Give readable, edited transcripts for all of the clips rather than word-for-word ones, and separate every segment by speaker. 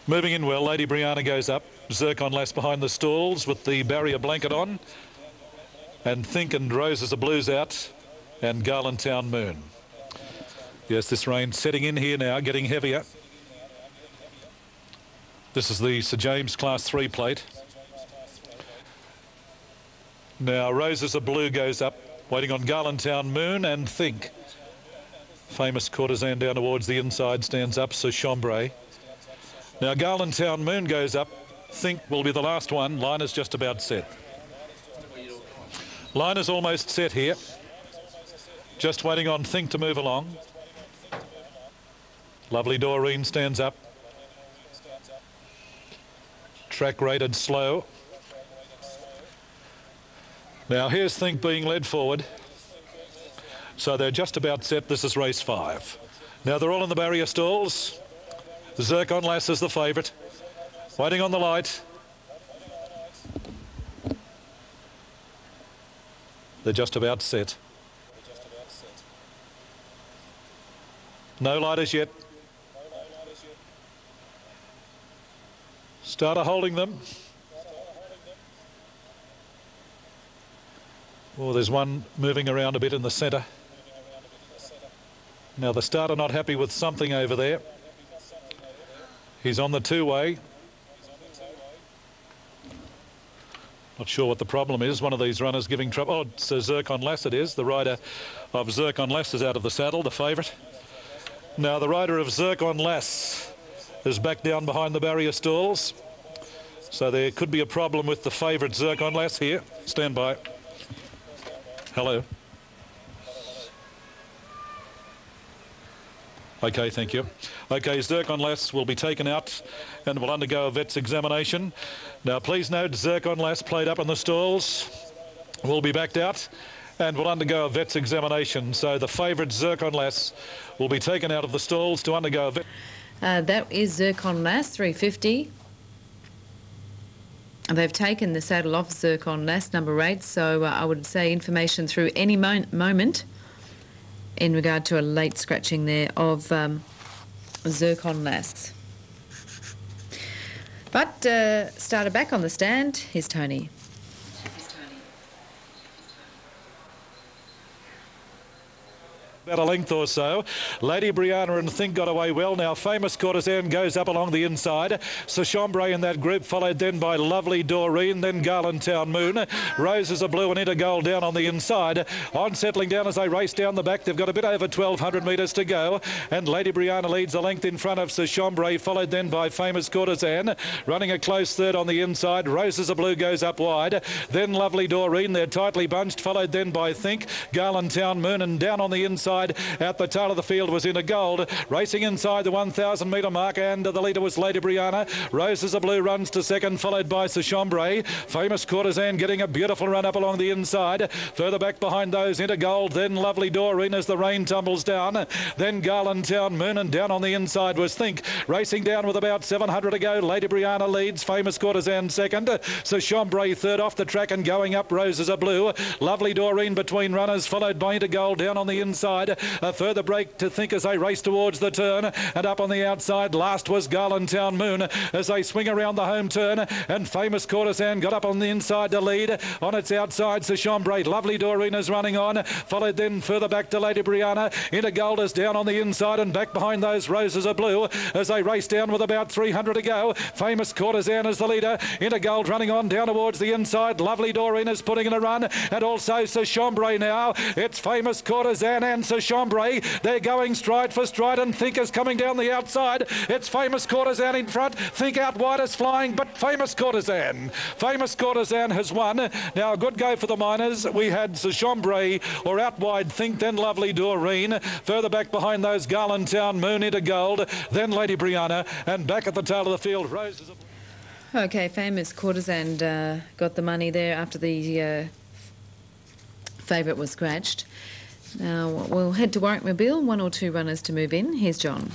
Speaker 1: Moving in well, Lady Brianna goes up. Zircon Lass behind the stalls with the barrier blanket on. And Think and Roses of Blues out. And Garlandtown Moon. Yes, this rain setting in here now, getting heavier. This is the Sir James Class 3 plate. Now Roses of Blue goes up, waiting on Garlandtown Moon and Think. Famous Courtesan down towards the inside, stands up, Sir Chambray. Now Garlandtown Moon goes up. Think will be the last one. Line is just about set. Line is almost set here. Just waiting on Think to move along. Lovely Doreen stands up. Track rated slow. Now here's Think being led forward. So they're just about set. This is race 5. Now they're all in the barrier stalls. Zircon Lass is the favourite. Waiting on the light. They're just about set. No light as yet. Starter holding them. Oh, there's one moving around a bit in the centre. Now the starter not happy with something over there. He's on the two-way. Not sure what the problem is. One of these runners giving trouble. Oh, it's Zircon Lass it is. The rider of Zircon Lass is out of the saddle, the favourite. Now the rider of Zircon Lass is back down behind the barrier stalls. So there could be a problem with the favourite Zircon Lass here. Stand by. Hello. Okay, thank you. Okay, Zircon Lass will be taken out and will undergo a vet's examination. Now, please note, Zircon Lass played up in the stalls, will be backed out and will undergo a vet's examination. So the favourite Zircon Lass will be taken out of the stalls to undergo a vet.
Speaker 2: That is Zircon Lass, 350. They've taken the saddle off Zircon Lass, number 8, so I would say information through any moment in regard to a late scratching there of Zircon Lass. But started back on the stand, here's Tony.
Speaker 1: About a length or so. Lady Brianna and Think got away well. Now Famous Courtesan goes up along the inside. Sir Chambray in that group, followed then by Lovely Doreen, then Garlandtown Moon. Roses of Blue and Intergold down on the inside. On settling down as they race down the back. They've got a bit over 1,200 metres to go. And Lady Brianna leads a length in front of Sir Chambray, followed then by Famous Courtesan. Running a close third on the inside. Roses of Blue goes up wide. Then Lovely Doreen, they're tightly bunched, followed then by Think. Garlandtown Moon, and down on the inside at the tail of the field was Intergold, racing inside the 1,000 metre mark, and the leader was Lady Brianna. Roses of Blue runs to second, followed by Sir Chambray. Famous Courtesan getting a beautiful run up along the inside. Further back behind those, Intergold, then Lovely Doreen as the rain tumbles down. Then Garlandtown Moon, and down on the inside was Think. Racing down with about 700 to go. Lady Brianna leads, Famous Courtesan second. Sir Chambray third off the track and going up, Roses of Blue. Lovely Doreen between runners, followed by Intergold down on the inside. A further break to Think as they race towards the turn, and up on the outside last was Garlandtown Moon as they swing around the home turn, and Famous Courtesan got up on the inside to lead. On its outside, Sir Chambray. Lovely Doreen is running on, followed then further back to Lady Brianna. Intergold is down on the inside, and back behind those Roses of Blue as they race down with about 300 to go. Famous Courtesan is the leader. Intergold running on down towards the inside. Lovely Doreen is putting in a run, and also Sir Chambray now. It's Famous Courtesan and Sir Chambray. They're going stride for stride, and Think is coming down the outside. It's Famous Courtesan in front. Think out wide is flying, but Famous Courtesan. Famous Courtesan has won. Now a good go for the miners. We had Sir Chambray, or out wide Think, then Lovely Doreen. Further back behind those, Garlandtown Moon, Intergold, then Lady Brianna, and back at the tail of the field, Roses.
Speaker 2: Okay, Famous Courtesan got the money there after the favourite was scratched. Now we'll head to Warwickmobile. 1 or 2 runners to move in. Here's John.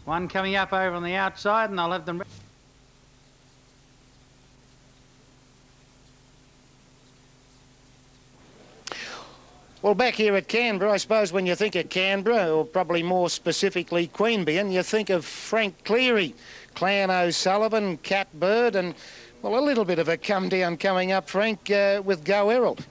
Speaker 3: One coming up over on the outside, and I'll have them. Well,
Speaker 4: Well, back here at Canberra, I suppose when you think of Canberra, or probably more specifically Queanbeyan, you think of Frank Cleary, Clan O'Sullivan, Cat Bird, and, well, a little bit of a come-down coming up, Frank, with Go Herald.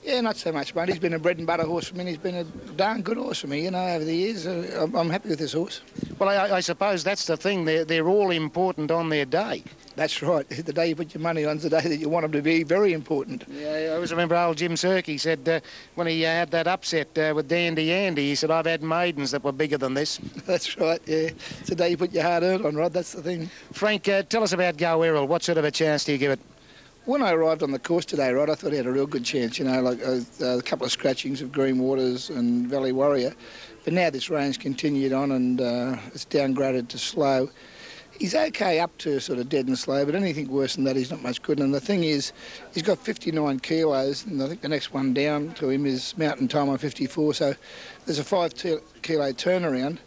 Speaker 5: Yeah, not so much, mate. He's been a bread and butter horse for me, and he's been a darn good horse for me, you know, over the years. I'm happy with this horse.
Speaker 4: Well, I suppose that's the thing. They're all important on their day.
Speaker 5: That's right. The day you put your money on is the day that you want them to be very important.
Speaker 4: Yeah, I always remember old Jim Sirkey said when he had that upset with Dandy Andy, he said, I've had maidens that were bigger than this.
Speaker 5: That's right, yeah. It's the day you put your hard-earned on, Rod. That's the thing.
Speaker 4: Frank, tell us about Go Herald. What sort of a chance do you give it?
Speaker 5: When I arrived on the course today, Rod, I thought he had a real good chance, you know, like a couple of scratchings of Green Waters and Valley Warrior. But now this rain's continued on and it's downgraded to slow. He's okay up to sort of dead and slow, but anything worse than that, he's not much good. And the thing is, he's got 59 kilos, and I think the next one down to him is Mountain Time on 54, so there's a 5 kilo turnaround.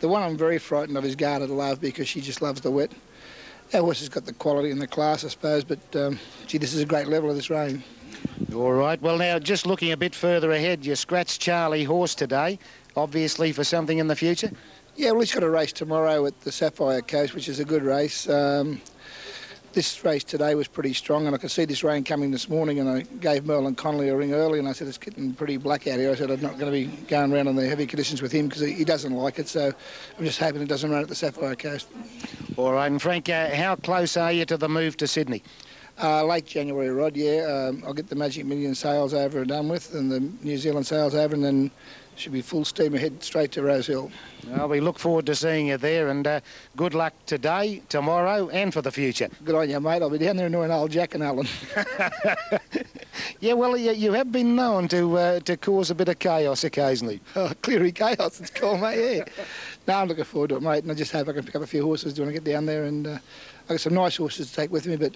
Speaker 5: The one I'm very frightened of is Guarded Love, because she just loves the wet. Our horse has got the quality and the class, I suppose, but, gee, this is a great level of this rain.
Speaker 4: All right. Well, now, just looking a bit further ahead, you scratched Charlie Horse today, obviously for something in the future?
Speaker 5: Yeah, well, he's got a race tomorrow at the Sapphire Coast, which is a good race. This race today was pretty strong, and I could see this rain coming this morning, and I gave Merlin Connolly a ring early, and I said, it's getting pretty black out here. I said, I'm not going to be going around on the heavy conditions with him because he doesn't like it, so I'm just hoping it doesn't run at the Sapphire Coast.
Speaker 4: All right, and Frank, how close are you to the move to Sydney?
Speaker 5: Late January, Rod, yeah. I'll get the Magic Million sales over and done with, and the New Zealand sales over, and then should be full steam ahead straight to Rose Hill.
Speaker 4: Well, we look forward to seeing you there, and good luck today, tomorrow, and for the future.
Speaker 5: Good on you, mate. I'll be down there annoying old Jack and Alan.
Speaker 4: Yeah, well, you have been known to cause a bit of chaos occasionally.
Speaker 5: Oh, Cleary chaos, it's called, mate, yeah. No, I'm looking forward to it, mate, and I just hope I can pick up a few horses when I get down there, and I've got some nice horses to take with me, but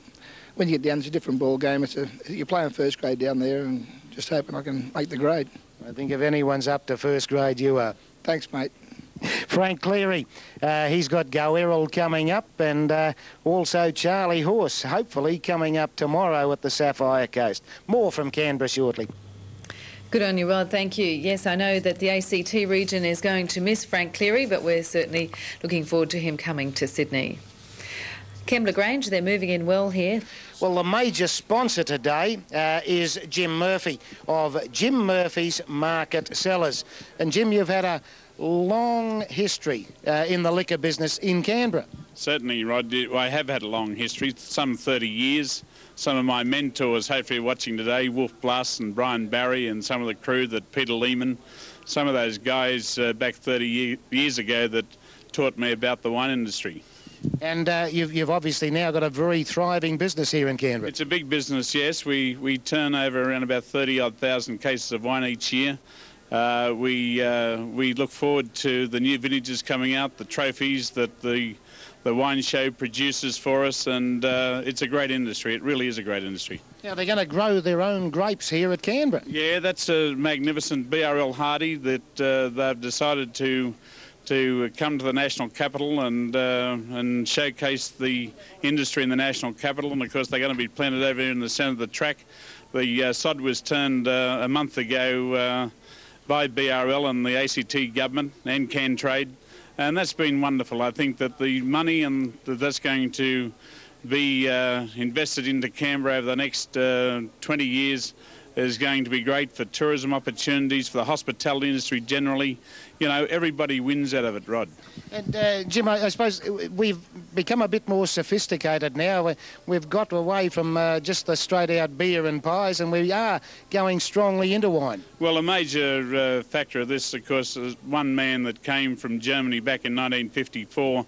Speaker 5: when you get down, it's a different ball game. You're playing first grade down there, and just hoping I can make the grade.
Speaker 4: I think if anyone's up to first grade, you are.
Speaker 5: Thanks, mate.
Speaker 4: Frank Cleary, he's got Go Herald coming up, and also Charlie Horse, hopefully coming up tomorrow at the Sapphire Coast. More from Canberra shortly.
Speaker 2: Good on you, Rod. Thank you. Yes, I know that the ACT region is going to miss Frank Cleary, but we're certainly looking forward to him coming to Sydney. Kembla Grange, they're moving in well here.
Speaker 4: Well, the major sponsor today is Jim Murphy of Jim Murphy's Market Sellers. And Jim, you've had a long history in the liquor business in Canberra.
Speaker 6: Certainly, Rod. I have had a long history, some 30 years. Some of my mentors, hopefully watching today, Wolf Blass and Brian Barry, and some of the crew, that Peter Lehman, some of those guys back 30 years ago that taught me about the wine industry.
Speaker 4: And you've obviously now got a very thriving business here in Canberra.
Speaker 6: It's a big business, yes. We turn over around about 30-odd thousand cases of wine each year. We look forward to the new vintages coming out, the trophies that the wine show produces for us, and it's a great industry. It really is a great industry.
Speaker 4: Now, they're going to grow their own grapes here at Canberra.
Speaker 6: Yeah, that's a magnificent BRL Hardy that they've decided to come to the national capital and showcase the industry in the national capital. And of course they're going to be planted over here in the centre of the track. The sod was turned a month ago by BRL and the ACT government and Cantrade, and that's been wonderful. I think that the money and that's going to be invested into Canberra over the next 20 years is going to be great for tourism opportunities, for the hospitality industry generally. You know, everybody wins out of it, Rod.
Speaker 4: And, Jim, I suppose we've become a bit more sophisticated now. We've got away from just the straight-out beer and pies, and we are going strongly into wine.
Speaker 6: Well, a major factor of this, of course, is one man that came from Germany back in 1954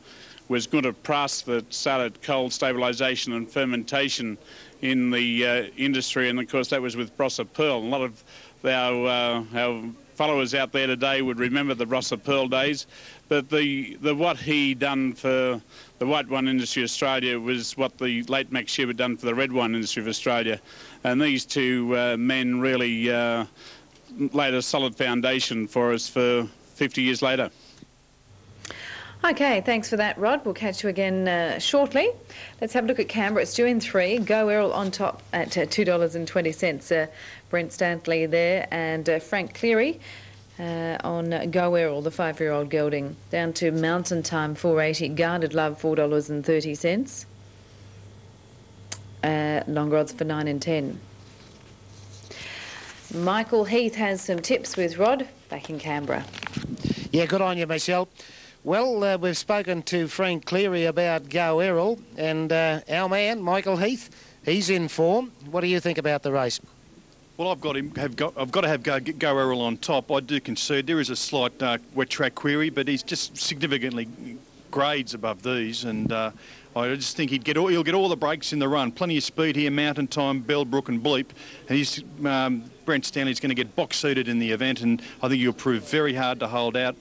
Speaker 6: was Gunter Prass, that started cold stabilisation and fermentation in the industry, and of course that was with Brossa Pearl. A lot of our followers out there today would remember the Brossa Pearl days, but the what he done for the white wine industry of Australia was what the late Max Schubert done for the red wine industry of Australia, and these two men really laid a solid foundation for us for 50 years later.
Speaker 2: Okay, thanks for that, Rod. We'll catch you again shortly. Let's have a look at Canberra. It's due in 3. Go Errol on top at $2.20. Brent Stantley there, and Frank Cleary on Go Errol, the 5-year-old gelding. Down to Mountain Time, $4.80. Guarded Love, $4.30. Longer odds for 9 and 10. Michael Heath has some tips with Rod back in Canberra.
Speaker 4: Yeah, good on you, Michelle. Well, we've spoken to Frank Cleary about Go Errol, and our man, Michael Heath, he's in form. What do you think about the race?
Speaker 7: Well, I've got to have Go Errol on top. I do concede there is a slight wet track query, but he's just significantly grades above these, and I just think he'll get all the breaks in the run. Plenty of speed here, Mountain Time, Bellbrook and Bleep, and he's Brent Stanley's going to get box seated in the event, and I think he'll prove very hard to hold out.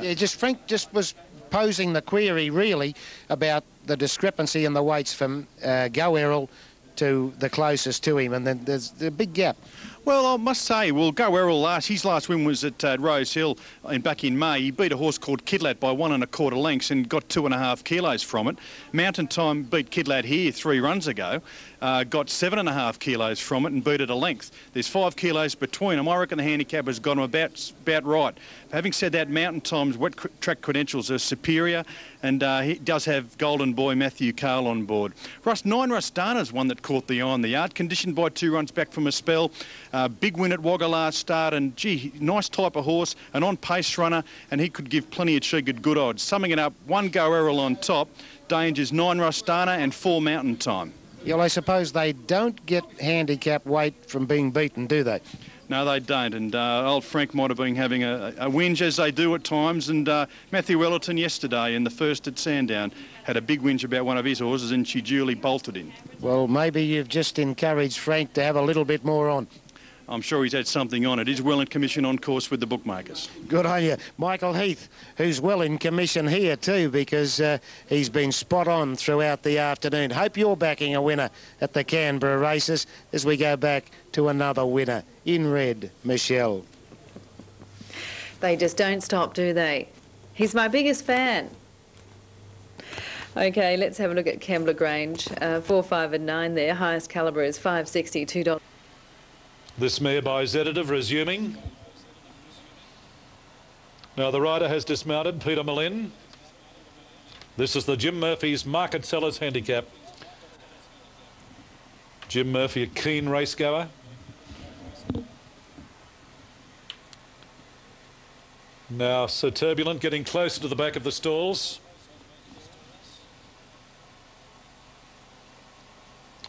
Speaker 4: Yeah, Frank just was posing the query really about the discrepancy in the weights from Go Errol to the closest to him, and then there's a big gap.
Speaker 7: Well, I must say, Go Errol his last win was at Rose Hill back in May. He beat a horse called Kidlat by 1 1/4 lengths and got 2.5 kilos from it. Mountain Time beat Kidlat here 3 runs ago, got 7.5 kilos from it and beat it a length. There's 5 kilos between them. I reckon the handicap has got him about right. Having said that, Mountain Time's wet track credentials are superior, and he does have Golden Boy Matthew Carl on board. 9 Rustana's one that caught the eye on the yard, conditioned by 2 runs back from a spell. Big win at Wagga last start, and gee, nice type of horse, an on-pace runner, and he could give plenty of cheek at good odds. Summing it up, 1 Go Errol on top, dangers 9 Rustana and 4 Mountain Time.
Speaker 4: Yeah, well, I suppose they don't get handicap weight from being beaten, do they?
Speaker 7: No, they don't, and old Frank might have been having a whinge, as they do at times, and Matthew Wellerton yesterday in the first at Sandown had a big whinge about one of his horses, and she duly bolted in.
Speaker 4: Well, maybe you've just encouraged Frank to have a little bit more on.
Speaker 7: I'm sure he's had something on it. He's well in commission on course with the bookmakers.
Speaker 4: Good on you. Michael Heath, who's well in commission here too, because he's been spot on throughout the afternoon. Hope you're backing a winner at the Canberra races as we go back to another winner. In red, Michelle.
Speaker 2: They just don't stop, do they? He's my biggest fan. Okay, let's have a look at Kembla Grange. 4, 5 and 9 there. Highest calibre is $5.60, $2.
Speaker 1: This mare by Zeditive resuming. Now the rider has dismounted, Peter Malin. This is the Jim Murphy's Market Sellers Handicap. Jim Murphy, a keen race goer. Now So Turbulent getting closer to the back of the stalls.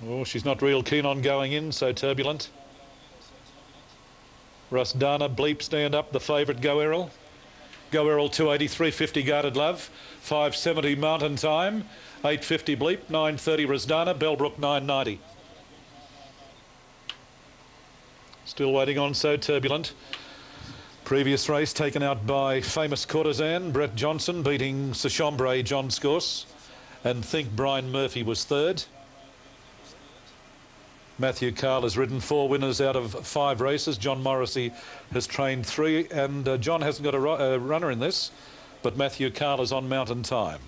Speaker 1: Oh, she's not real keen on going in, So Turbulent. Rustana, Bleep stand up, the favourite Go Errol. Go Errol 280, 350 Guarded Love, 570 Mountain Time, 850 Bleep, 930 Rustana, Bellbrook 990. Still waiting on So Turbulent. Previous race taken out by Famous Courtesan, Brett Johnson beating Sir Chambray John Scourse, and Think Brian Murphy was 3rd. Matthew Carl has ridden 4 winners out of 5 races. John Morrissey has trained 3, and John hasn't got a runner in this, but Matthew Carl is on Mountain Time.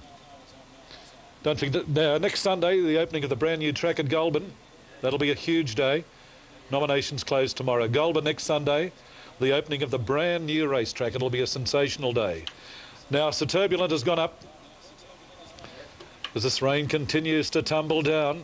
Speaker 1: Don't forget, next Sunday, the opening of the brand new track at Goulburn. That'll be a huge day. Nominations close tomorrow. Goulburn next Sunday, the opening of the brand new racetrack. It'll be a sensational day. Now, So Turbulent has gone up as this rain continues to tumble down.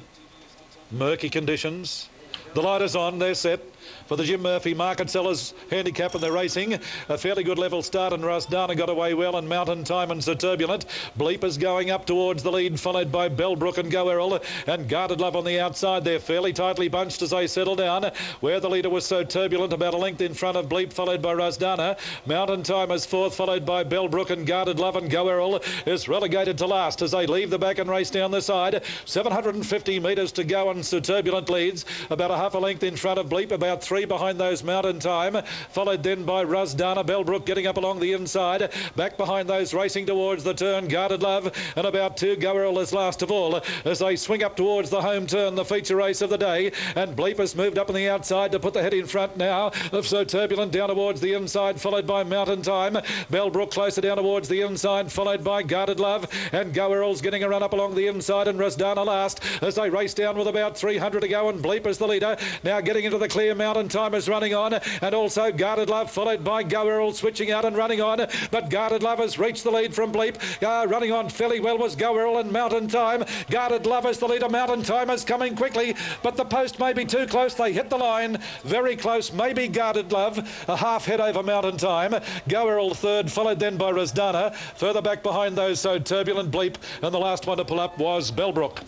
Speaker 1: Murky conditions. The light is on, they're set for the Jim Murphy Market Sellers Handicap, and they're racing. A fairly good level start, and Rustana got away well, and Mountain Time and So Turbulent. Bleep is going up towards the lead, followed by Bellbrook and Go Errol, and Guarded Love on the outside. They're fairly tightly bunched as they settle down, where the leader was So Turbulent, about a length in front of Bleep, followed by Rustana. Mountain Time is 4th, followed by Bellbrook, and Guarded Love, and Go Errol is relegated to last as they leave the back and race down the side. 750 metres to go, and So Turbulent leads about a half a length in front of Bleep, about about 3 behind those Mountain Time, followed then by Rusdana. Bellbrook getting up along the inside. Back behind those racing towards the turn, Guarded Love, and about 2 Goweril is last of all as they swing up towards the home turn, the feature race of the day. And Bleep has moved up on the outside to put the head in front now of So Turbulent down towards the inside, followed by Mountain Time. Bellbrook closer down towards the inside, followed by Guarded Love, and Goweril's getting a run up along the inside, and Rusdana last as they race down with about 300 to go, and Bleep is the leader. Now getting into the clear, Mountain Time is running on, and also Guarded Love, followed by Goweril switching out and running on, but Guarded Love has reached the lead from Bleep. Running on fairly well was Goweril and Mountain Time. Guarded Love is the leader. Mountain Time is coming quickly, but the post may be too close. They hit the line very close. Maybe Guarded Love a half head over Mountain Time. Goweril third, followed then by Rusdana. Further back behind those So Turbulent, Bleep, and the last one to pull up was Bellbrook.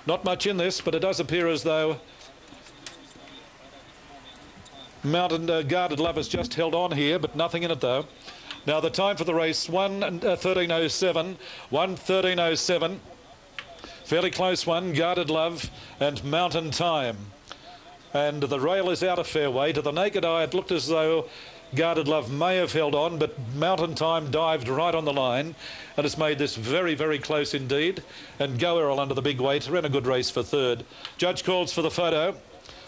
Speaker 1: Not much in this, but it does appear as though Guarded Love has just held on here, but nothing in it though. Now the time for the race, 1:13:07, 1:13:07. Fairly close one, Guarded Love and Mountain Time. And the rail is out a fair way. To the naked eye, it looked as though Guarded Love may have held on, but Mountain Time dived right on the line and has made this very, very close indeed. And Goweril under the big weight ran a good race for third. Judge calls for the photo.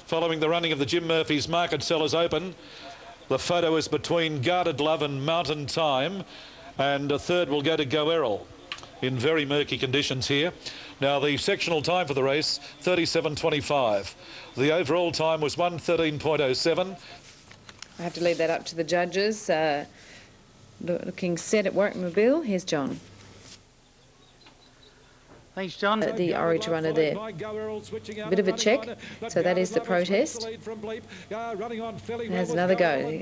Speaker 1: Following the running of the Jim Murphy's Market Sellers Open, the photo is between Guarded Love and Mountain Time, and a third will go to Goweril in very murky conditions here. Now the sectional time for the race, 37:25. The overall time was 1:13:07.
Speaker 2: I have to leave that up to the judges. Looking set at Workmobile. Here's John.
Speaker 3: Thanks, John.
Speaker 2: The orange runner there. Bit of a check. So that is the protest. There's another go.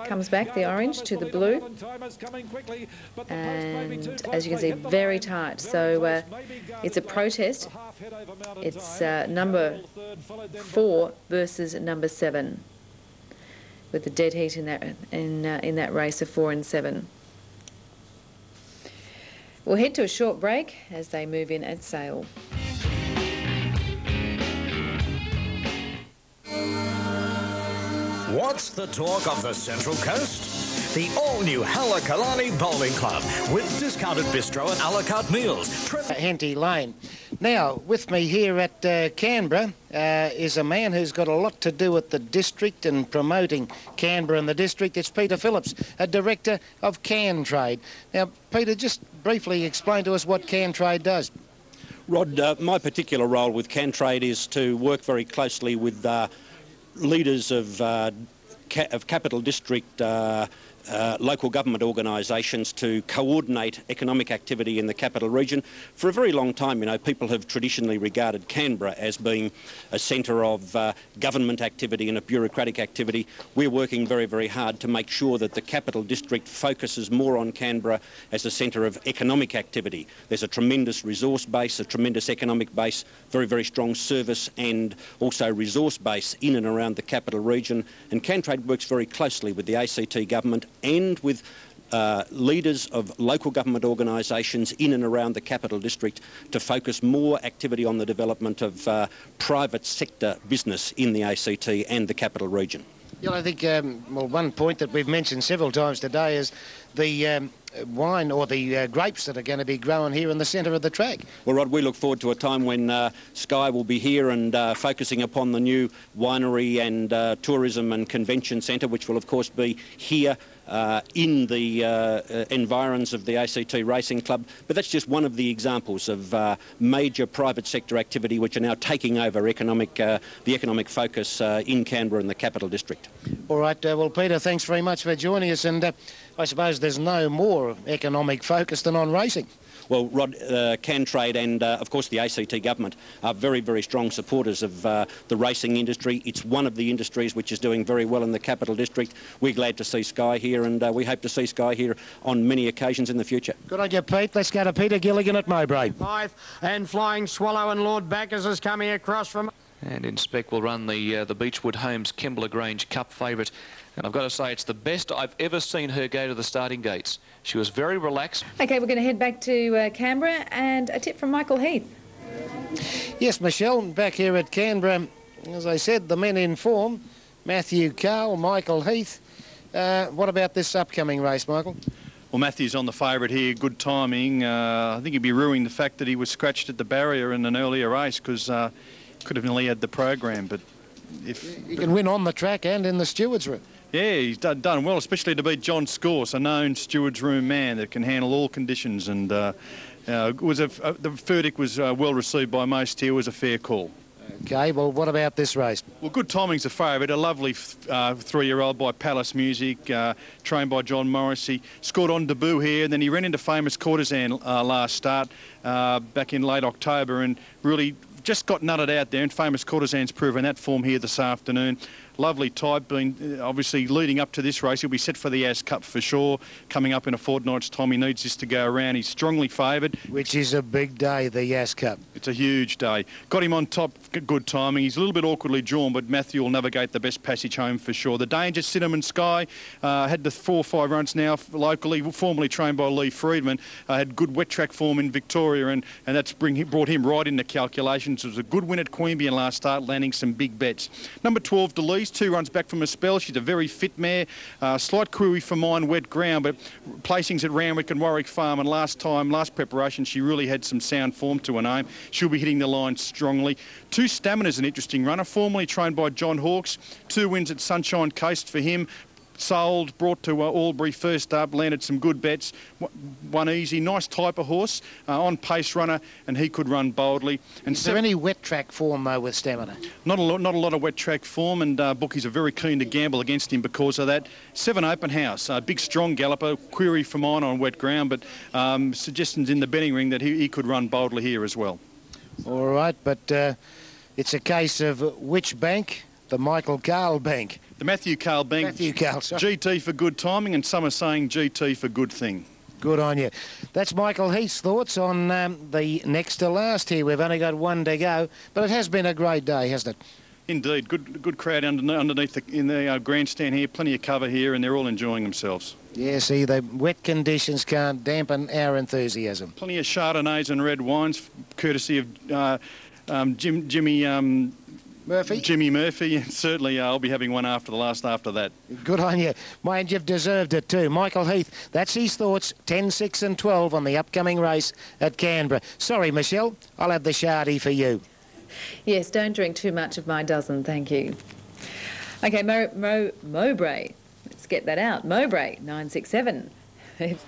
Speaker 2: Comes back, the orange to the blue. And as you can see, very tight. So it's a protest. It's number 4 versus number 7. With the dead heat in that race of 4 and 7. We'll head to a short break as they move in at Sale.
Speaker 8: What's the talk of the Central Coast? The all-new Halakalani Bowling Club with discounted bistro and a la carte meals.
Speaker 4: Henty Lane. Now, with me here at Canberra is a man who's got a lot to do with the district and promoting Canberra and the district. It's Peter Phillips, a director of Can Trade. Now, Peter, just briefly explain to us what Can Trade does.
Speaker 9: Rod, my particular role with Can Trade is to work very closely with leaders of Capital District local government organisations to coordinate economic activity in the capital region. For a very long time, you know, people have traditionally regarded Canberra as being a centre of government activity and a bureaucratic activity. We're working very, very hard to make sure that the capital district focuses more on Canberra as a centre of economic activity. There's a tremendous resource base, a tremendous economic base, very, very strong service and also resource base in and around the capital region. And Can Trade works very closely with the ACT government and with leaders of local government organisations in and around the capital district to focus more activity on the development of private sector business in the ACT and the capital region.
Speaker 4: Yeah, I think, well, one point that we've mentioned several times today is the wine or the grapes that are going to be grown here in the centre of the track.
Speaker 9: Well, Rod, we look forward to a time when Sky will be here and focusing upon the new winery and tourism and convention centre, which will, of course, be here in the environs of the ACT Racing Club. But that's just one of the examples of major private sector activity which are now taking over the economic focus in Canberra and the capital district.
Speaker 4: All right, well, Peter, thanks very much for joining us, and I suppose there's no more economic focus than on racing.
Speaker 9: Well, Rod, Can Trade and, of course, the ACT government are very, very strong supporters of the racing industry. It's one of the industries which is doing very well in the capital district. We're glad to see Sky here, and we hope to see Sky here on many occasions in the future.
Speaker 4: Good on you, Pete. Let's go to Peter Gilligan at Mowbray.
Speaker 3: 5 and Flying Swallow and Lord Backers is coming across from...
Speaker 10: And in spec will run the Beechwood Homes Kembla Grange Cup favourite. And I've got to say, it's the best I've ever seen her go to the starting gates. She was very relaxed.
Speaker 2: OK, we're going to head back to Canberra, and a tip from Michael Heath.
Speaker 4: Yes, Michelle, back here at Canberra. As I said, the men in form, Matthew Carl, Michael Heath. What about this upcoming race, Michael?
Speaker 7: Well, Matthew's on the favourite here, good timing. I think he'd be ruining the fact that he was scratched at the barrier in an earlier race, because could have nearly had the program. But if
Speaker 4: he can win on the track and in the stewards' room.
Speaker 7: Yeah, he's done well, especially to beat John Scorse, a known stewards' room man that can handle all conditions. And the verdict was well received by most here. It was a fair call.
Speaker 4: Okay, well, what about this race?
Speaker 7: Well, good timing's a favourite. A lovely 3-year-old by Palace Music, trained by John Morrissey. Scored on debut here, and then he ran into Famous Courtesan last start back in late October, and really just got nutted out there, and Famous Courtesan's proven that form here this afternoon. Lovely type, been obviously leading up to this race. He'll be set for the As Cup for sure. Coming up in a fortnight's time, he needs this to go around. He's strongly favoured.
Speaker 4: Which is a big day, the As Cup.
Speaker 7: It's a huge day. Got him on top, good timing. He's a little bit awkwardly drawn, but Matthew will navigate the best passage home for sure. The Danger, Cinnamon Sky, had the 4 or 5 runs now locally, formerly trained by Lee Friedman. Had good wet track form in Victoria, and that's brought him right into calculations. It was a good win at Queanbeyan last start, landing some big bets. Number 12, Delise, 2 runs back from a spell. She's a very fit mare. Slight query for mine, wet ground, but placings at Randwick and Warwick Farm, and last preparation, she really had some sound form to her name. She'll be hitting the line strongly. 2 Stamina's an interesting runner, formerly trained by John Hawkes. 2 wins at Sunshine Coast for him. Sold, brought to Albury first up, landed some good bets. One easy, nice type of horse, on pace runner, and he could run boldly. And
Speaker 4: is there any wet track form though with Stamina?
Speaker 7: Not a lot of wet track form, and bookies are very keen to gamble against him because of that. 7 Open House, big strong galloper, query for mine on wet ground, but suggestions in the betting ring that he could run boldly here as well.
Speaker 4: All right, but it's a case of which bank? The Michael Carl Bank.
Speaker 7: The Matthew Carl Bank.
Speaker 4: Matthew Carl, sorry.
Speaker 7: GT for good timing, and some are saying GT for good thing.
Speaker 4: Good on you. That's Michael Heath's thoughts on the next to last here. We've only got 1 to go, but it has been a great day, hasn't it?
Speaker 7: Indeed. Good crowd underneath in the grandstand here. Plenty of cover here, and they're all enjoying themselves.
Speaker 4: Yeah, see, the wet conditions can't dampen our enthusiasm.
Speaker 7: Plenty of Chardonnays and red wines, courtesy of Jimmy Murphy, and certainly I'll be having one after that.
Speaker 4: Good on you. Mind you've deserved it too. Michael Heath, that's his thoughts, 10, 6 and 12 on the upcoming race at Canberra. Sorry, Michelle, I'll have the Shardy for you.
Speaker 2: Yes, don't drink too much of my dozen, thank you. OK, Mowbray, let's get that out. Mowbray, 967.
Speaker 1: And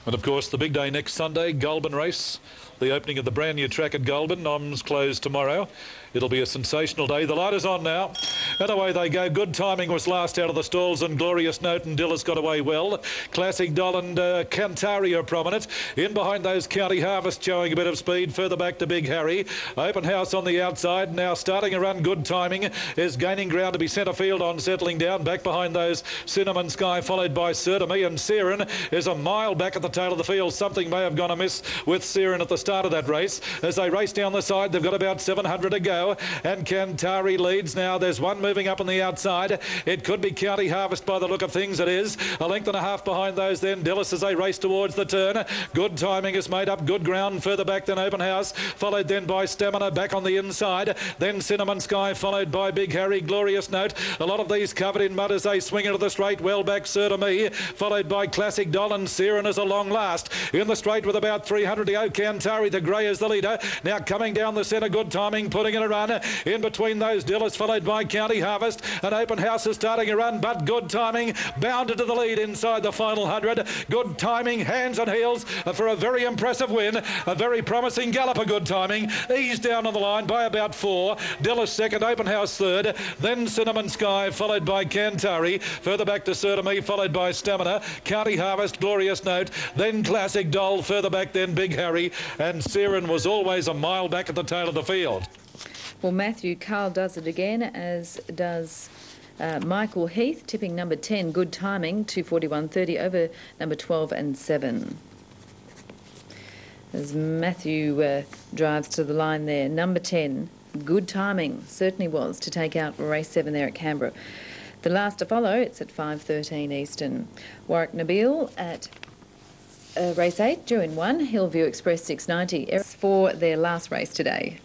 Speaker 1: of course, the big day next Sunday, Goulburn race. The opening of the brand new track at Goulburn. Noms closed tomorrow. It'll be a sensational day. The light is on now. And away they go. Good timing was last out of the stalls, and Glorious Note and Dillis got away well. Classic Doll and Cantari are prominent. In behind those, County Harvest showing a bit of speed. Further back to Big Harry. Open House on the outside. Now starting a run. Good timing is gaining ground to be centre field on, settling down. Back behind those, Cinnamon Sky followed by Sertamy, and Siren is a mile back at the tail of the field. Something may have gone amiss with Siren at the start of that race. As they race down the side, they've got about 700 to go. And Cantari leads now. There's one moving up on the outside. It could be County Harvest by the look of things. It is. A length and a half behind those then. Dillis as they race towards the turn. Good timing is made up. Good ground further back than Open House. Followed then by Stamina back on the inside. Then Cinnamon Sky followed by Big Harry. Glorious Note. A lot of these covered in mud as they swing into the straight. Well back Sir to Me. Followed by Classic Doll, and Siren as a long last. In the straight with about 300 to go. Cantari, the grey, is the leader. Now coming down the centre. Good timing. Putting in a run. In between those, Dillis followed by County Harvest. An Open House is starting a run, but good timing. Bounded to the lead inside the final 100. Good timing, hands and heels for a very impressive win. A very promising galloper, good timing. Eased down on the line by about 4. Dillis second, Open House third. Then Cinnamon Sky followed by Cantari. Further back to Sir to Me followed by Stamina. County Harvest, Glorious Note. Then Classic Doll. Further back then Big Harry. And Siren was always a mile back at the tail of the field.
Speaker 2: Well, Matthew Carl does it again, as does Michael Heath, tipping number 10, Good Timing, 241.30 over number 12 and 7. As Matthew drives to the line there, number 10, Good Timing, certainly was to take out race 7 there at Canberra. The last to follow, it's at 5:13 Eastern. Warwick Nabil at race 8, due in 1, Hillview Express 690 for their last race today.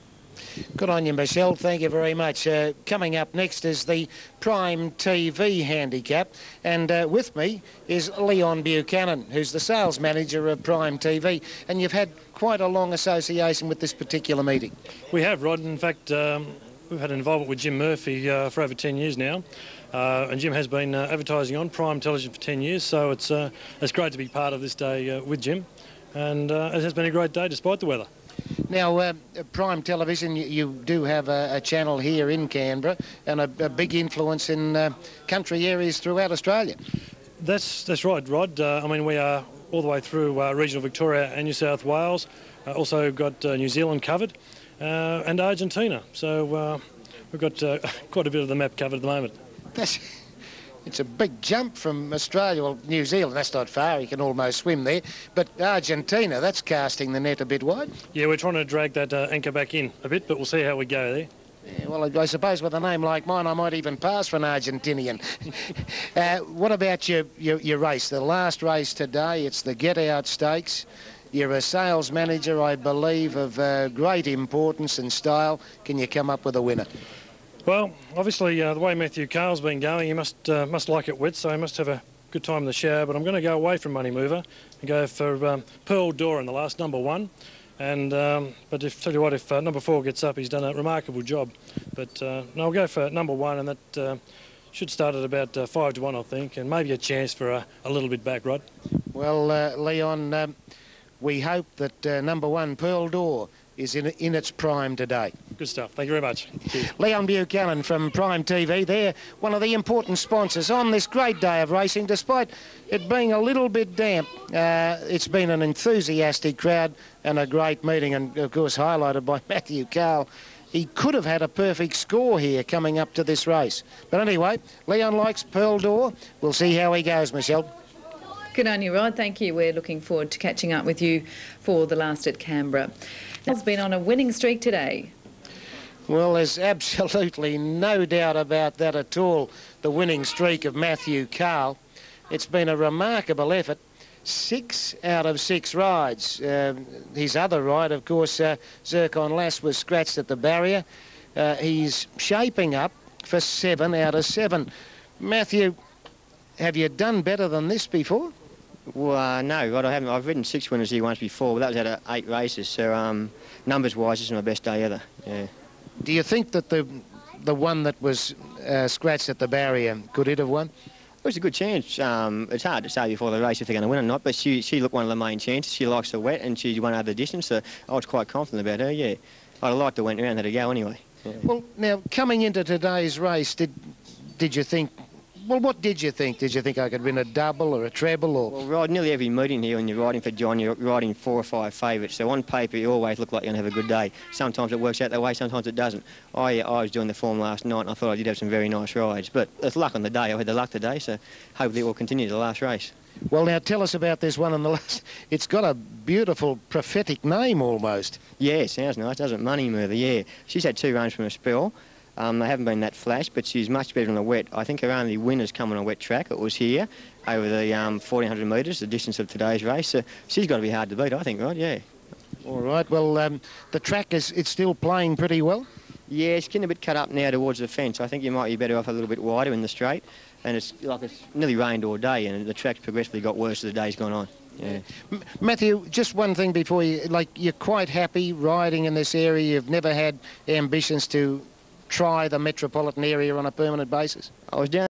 Speaker 4: Good on you, Michelle. Thank you very much. Coming up next is the Prime TV handicap, and with me is Leon Buchanan, who's the sales manager of Prime TV, and you've had quite a long association with this particular meeting.
Speaker 11: We have, Rod. In fact, we've had an involvement with Jim Murphy for over 10 years now, and Jim has been advertising on Prime Television for 10 years, so it's great to be part of this day with Jim, and it has been a great day despite the weather.
Speaker 4: Now, Prime Television, you do have a channel here in Canberra and a big influence in country areas throughout Australia.
Speaker 11: That's right, Rod. I mean, we are all the way through regional Victoria and New South Wales. Also got New Zealand covered and Argentina. So we've got quite a bit of the map covered at the moment.
Speaker 4: It's a big jump from Australia. Well, New Zealand, that's not far. You can almost swim there. But Argentina, that's casting the net a bit wide.
Speaker 11: Yeah, we're trying to drag that anchor back in a bit, but we'll see how we go there.
Speaker 4: Yeah, well, I suppose with a name like mine, I might even pass for an Argentinian. What about your race? The last race today, it's the Get Out Stakes. You're a sales manager, I believe, of great importance and style. Can you come up with a winner?
Speaker 11: Well, obviously, the way Matthew Carl's been going, he must like it wet, so he must have a good time in the shower. But I'm going to go away from Money Mover and go for Pearl Door in the last, number 1. And but tell you what, if number 4 gets up, he's done a remarkable job. But no, I'll go for number 1, and that should start at about 5 to 1, I think, and maybe a chance for a little bit back, Rod.
Speaker 4: Well, Leon, we hope that number 1, Pearl Door, is in its prime today.
Speaker 11: Good stuff. Thank you very much. Cheers.
Speaker 4: Leon Buchanan from Prime TV. They're one of the important sponsors on this great day of racing, despite it being a little bit damp. It's been an enthusiastic crowd and a great meeting, and of course highlighted by Matthew Carl. He could have had a perfect score here coming up to this race. But anyway, Leon likes Pearl Door. We'll see how he goes, Michelle.
Speaker 2: Good on you, Rod. Thank you. We're looking forward to catching up with you for the last at Canberra. Has been on a winning streak today.
Speaker 4: Well, there's absolutely no doubt about that at all, the winning streak of Matthew Carl. It's been a remarkable effort. 6 out of 6 rides. His other ride, of course, Zircon Lass, was scratched at the barrier. He's shaping up for 7 out of 7. Matthew, have you done better than this before?
Speaker 12: Well, no, Rod, I haven't. I've ridden 6 winners here once before, but that was out of 8 races. So numbers-wise, this is my best day ever. Yeah.
Speaker 4: Do you think that the one that was scratched at the barrier, could it have won?
Speaker 12: It was a good chance. It's hard to say before the race if they're going to win or not, but she looked one of the main chances. She likes the wet, and she won over the distance, so I was quite confident about her, yeah. I'd have liked to went around her to go anyway. Yeah.
Speaker 4: Well, now, coming into today's race, did you think... Well, what did you think? Did you think I could win a double or a treble? Or?
Speaker 12: Well, Rod, nearly every meeting here when you're riding for John, you're riding 4 or 5 favourites. So on paper, you always look like you're going to have a good day. Sometimes it works out that way, sometimes it doesn't. I was doing the form last night, and I thought I did have some very nice rides. But it's luck on the day. I had the luck today, so hopefully it will continue to the last race.
Speaker 4: Well, now tell us about this one in the last... It's got a beautiful prophetic name almost.
Speaker 12: Yeah, sounds nice, doesn't it? Money Mover, yeah. She's had 2 runs from a spell. They haven't been that flash, but she's much better on the wet. I think her only winner's come on a wet track. It was here, over the 1,400 metres, the distance of today's race. So she's got to be hard to beat, I think, Rod, yeah.
Speaker 4: All right, well, the track, it's still playing pretty well?
Speaker 12: Yeah, it's getting a bit cut up now towards the fence. I think you might be better off a little bit wider in the straight. And it's nearly rained all day, and the track's progressively got worse as the day's gone on. Yeah.
Speaker 4: Matthew, just one thing before you... you're quite happy riding in this area? You've never had ambitions to try the metropolitan area on a permanent basis?
Speaker 12: I was down